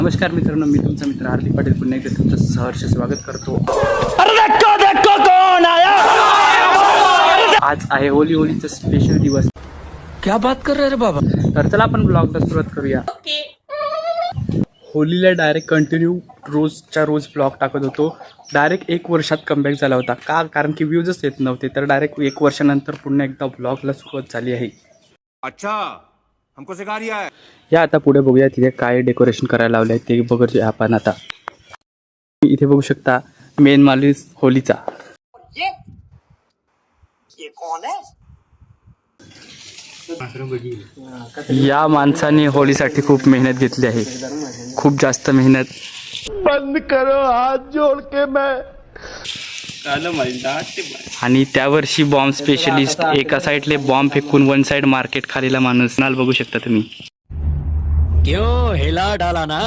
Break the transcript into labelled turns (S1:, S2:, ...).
S1: नमस्कार मित्रांनो, मी तुमचा मित्र हार्दिक पाटील पुन्हा एकदा तुमचं सहर्ष स्वागत करतो। आज आहे होलीचा स्पेशल दिवस।
S2: क्या बात कर रहे रे बाबा।
S1: तर चला आपण ब्लॉगला सुरुवात करूया। होलीला डायरेक्ट कंटिन्यू रोजच्या रोज ब्लॉग टाकत होतो। डायरेक्ट 1 वर्षात कमबॅक झाला होता का, कारण की व्ह्यूजच येत नव्हते। तर डायरेक्ट 1 वर्षानंतर पुन्हा एकदा ब्लॉगला सुरुवात झाली आहे।
S3: अच्छा, हमको सिखा रिया है।
S1: या आता पुढे बघूया तिथे काय डेकोरेशन करायला लावले ते बघूया आपण। आता इथे बघू शकता मेन माणूस होलीचा।
S4: ये कौन है?
S1: या माणसाने होलीसाठी खूप मेहनत घेतली आहे, खूप जास्त मेहनत।
S2: बंद करो हाथ जोड़ के मैं।
S1: आणि त्या वर्षी बॉम्ब स्पेशलिस्ट, एका साइडले बॉम्ब फेकून 1 साइड मार्केट खालीला माणूस नाल बघू शकता तुम्ही।
S2: क्यों हिला डाला ना।